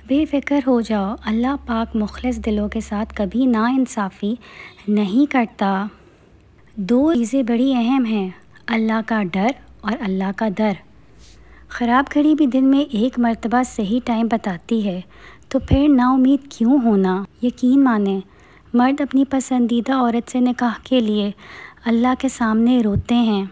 بے فکر ہو جاؤ، اللہ پاک مخلص دلوں کے ساتھ کبھی ناانصافی نہیں کرتا۔ دو چیزیں بڑی اہم ہیں، اللہ کا ڈر اور اللہ کا در۔ خراب گھڑی بھی دن میں ایک مرتبہ صحیح ٹائم بتاتی ہے، تو پھر نا امید کیوں ہونا؟ یقین مانیں، مرد اپنی پسندیدہ عورت سے نکاح کے لیے اللہ کے سامنے روتے ہیں۔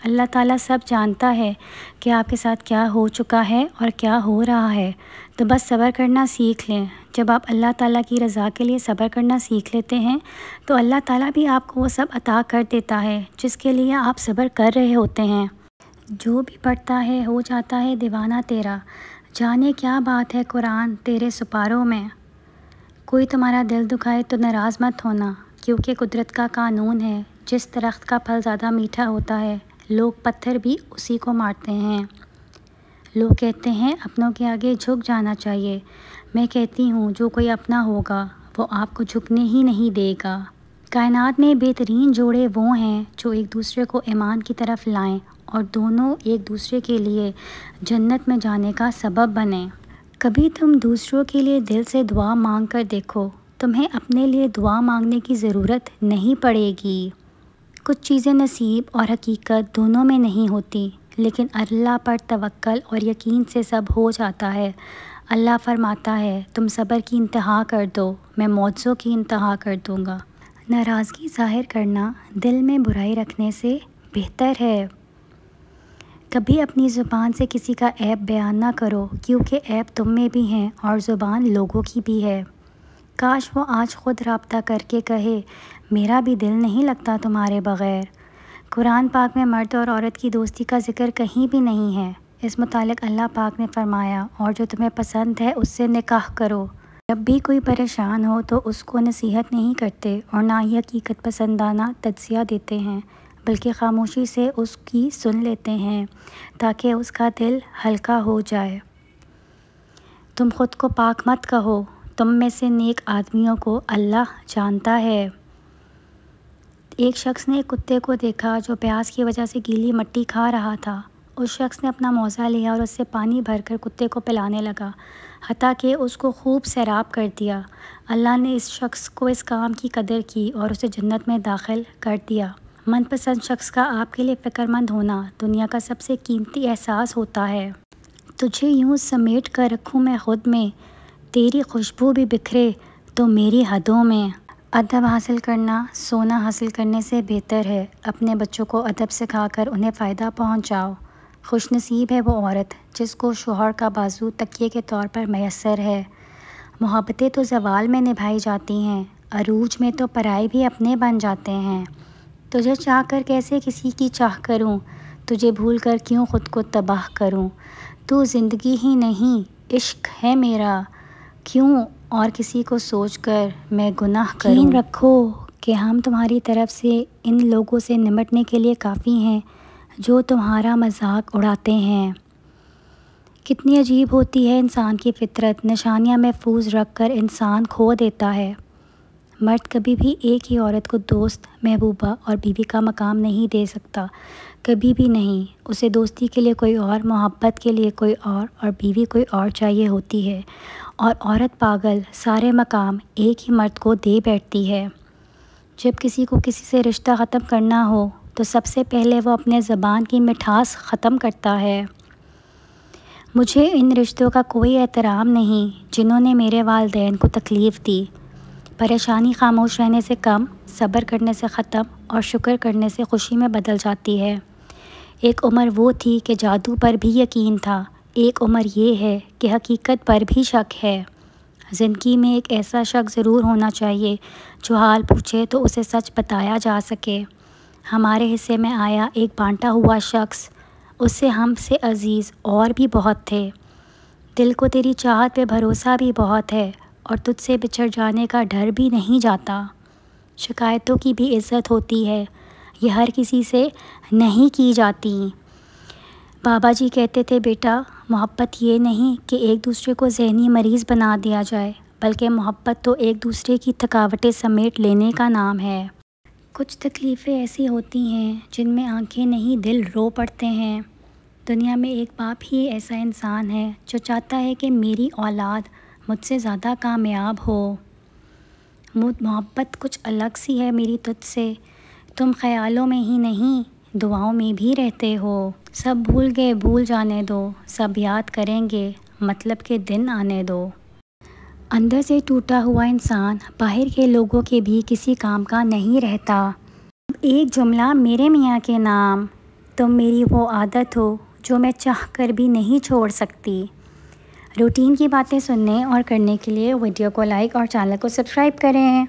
اللہ تعالیٰ سب جانتا ہے کہ آپ کے ساتھ کیا ہو چکا ہے اور کیا ہو رہا ہے، تو بس صبر کرنا سیکھ لیں۔ جب آپ اللہ تعالیٰ کی رضا کے لیے صبر کرنا سیکھ لیتے ہیں تو اللہ تعالیٰ بھی آپ کو وہ سب عطا کر دیتا ہے جس کے لیے آپ صبر کر رہے ہوتے ہیں۔ جو بھی پڑھتا ہے ہو جاتا ہے دیوانہ تیرا، جانے کیا بات ہے قرآن تیرے سپاروں میں۔ کوئی تمہارا دل دکھائے تو ناراض مت ہونا، کیونکہ قدرت کا قانون ہے، جس درخت کا پھل زیادہ میٹھا ہوتا ہے لوگ پتھر بھی اسی کو مارتے ہیں۔ لوگ کہتے ہیں اپنوں کے آگے جھک جانا چاہیے، میں کہتی ہوں جو کوئی اپنا ہوگا وہ آپ کو جھکنے ہی نہیں دے گا۔ کائنات میں بہترین جوڑے وہ ہیں جو ایک دوسرے کو ایمان کی طرف لائیں اور دونوں ایک دوسرے کے لیے جنت میں جانے کا سبب بنیں۔ کبھی تم دوسروں کے لیے دل سے دعا مانگ کر دیکھو، تمہیں اپنے لیے دعا مانگنے کی ضرورت نہیں پڑے گی۔ کچھ چیزیں نصیب اور حقیقت دونوں میں نہیں ہوتی، لیکن اللہ پر توکل اور یقین سے سب ہو جاتا ہے۔ اللہ فرماتا ہے تم صبر کی انتہا کر دو، میں معجزوں کی انتہا کر دوں گا۔ ناراضگی ظاہر کرنا دل میں برائی رکھنے سے بہتر ہے۔ کبھی اپنی زبان سے کسی کا عیب بیان نہ کرو، کیونکہ عیب تم میں بھی ہیں اور زبان لوگوں کی بھی ہے۔ کاش وہ آج خود رابطہ کر کے کہے میرا بھی دل نہیں لگتا تمہارے بغیر۔ قرآن پاک میں مرد اور عورت کی دوستی کا ذکر کہیں بھی نہیں ہے۔ اس متعلق اللہ پاک نے فرمایا اور جو تمہیں پسند ہے اس سے نکاح کرو۔ جب بھی کوئی پریشان ہو تو اس کو نصیحت نہیں کرتے اور نہ ہی حقیقت پسندانہ تجزیہ دیتے ہیں، بلکہ خاموشی سے اس کی سن لیتے ہیں تاکہ اس کا دل ہلکا ہو جائے۔ تم خود کو پاک مت کہو، تم میں سے نیک آدمیوں کو اللہ جانتا ہے۔ ایک شخص نے ایک کتے کو دیکھا جو پیاس کی وجہ سے گیلی مٹی کھا رہا تھا۔ اس شخص نے اپنا موزہ لیا اور اس سے پانی بھر کر کتے کو پلانے لگا، حتیٰ کہ اس کو خوب سیراب کر دیا۔ اللہ نے اس شخص کو اس کام کی قدر کی اور اسے جنت میں داخل کر دیا۔ من پسند شخص کا آپ کے لیے فکر مند ہونا دنیا کا سب سے قیمتی احساس ہوتا ہے۔ تجھے یوں سمیٹ کر رکھوں میں خود میں، تیری خوشبو بھی بکھرے تو میری حدوں میں۔ ادب حاصل کرنا سونا حاصل کرنے سے بہتر ہے۔ اپنے بچوں کو ادب سکھا کر انہیں فائدہ پہنچاؤ۔ خوش نصیب ہے وہ عورت جس کو شوہر کا بازو تکیے کے طور پر میسر ہے۔ محبتیں تو زوال میں نبھائی جاتی ہیں، عروج میں تو پرائے بھی اپنے بن جاتے ہیں۔ تجھے چاہ کر کیسے کسی کی چاہ کروں، تجھے بھول کر کیوں خود کو تباہ کروں۔ تو زندگی ہی نہیں عشق ہے میرا، کیوں اور کسی کو سوچ کر میں گناہ کروں۔ یقین رکھو کہ ہم تمہاری طرف سے ان لوگوں سے نمٹنے کے لیے کافی ہیں جو تمہارا مذاق اڑاتے ہیں۔ کتنی عجیب ہوتی ہے انسان کی فطرت، نشانیاں محفوظ رکھ کر انسان کھو دیتا ہے۔ مرد کبھی بھی ایک ہی عورت کو دوست، محبوبہ اور بیوی کا مقام نہیں دے سکتا، کبھی بھی نہیں۔ اسے دوستی کے لیے کوئی اور، محبت کے لیے کوئی اور بیوی کوئی اور چاہیے ہوتی ہے، اور عورت پاگل سارے مقام ایک ہی مرد کو دے بیٹھتی ہے۔ جب کسی کو کسی سے رشتہ ختم کرنا ہو تو سب سے پہلے وہ اپنے زبان کی مٹھاس ختم کرتا ہے۔ مجھے ان رشتوں کا کوئی احترام نہیں جنہوں نے میرے والدین کو تکلیف دی۔ پریشانی خاموش رہنے سے کم، صبر کرنے سے ختم اور شکر کرنے سے خوشی میں بدل جاتی ہے۔ ایک عمر وہ تھی کہ جادو پر بھی یقین تھا، ایک عمر یہ ہے کہ حقیقت پر بھی شک ہے۔ زندگی میں ایک ایسا شخص ضرور ہونا چاہیے جو حال پوچھے تو اسے سچ بتایا جا سکے۔ ہمارے حصے میں آیا ایک بانٹا ہوا شخص، اس سے ہم سے عزیز اور بھی بہت تھے۔ دل کو تیری چاہت پہ بھروسہ بھی بہت ہے اور تجھ سے بچھڑ جانے کا ڈر بھی نہیں جاتا۔ شکایتوں کی بھی عزت ہوتی ہے، یہ ہر کسی سے نہیں کی جاتی۔ بابا جی کہتے تھے بیٹا، محبت یہ نہیں کہ ایک دوسرے کو ذہنی مریض بنا دیا جائے، بلکہ محبت تو ایک دوسرے کی تھکاوٹیں سمیٹ لینے کا نام ہے۔ کچھ تکلیفیں ایسی ہوتی ہیں جن میں آنکھیں نہیں دل رو پڑتے ہیں۔ دنیا میں ایک باپ ہی ایسا انسان ہے جو چاہتا ہے کہ میری اولاد مجھ سے زیادہ کامیاب ہو۔ محبت کچھ الگ سی ہے میری تجھ سے، تم خیالوں میں ہی نہیں دعاؤں میں بھی رہتے ہو۔ سب بھول گئے بھول جانے دو، سب یاد کریں گے مطلب کے دن آنے دو۔ اندر سے ٹوٹا ہوا انسان باہر کے لوگوں کے بھی کسی کام کا نہیں رہتا۔ ایک جملہ میرے میاں کے نام، تم میری وہ عادت ہو جو میں چاہ کر بھی نہیں چھوڑ سکتی۔ روٹین کی باتیں سننے اور کرنے کے لیے ویڈیو کو لائک اور چینل کو سبسکرائب کریں۔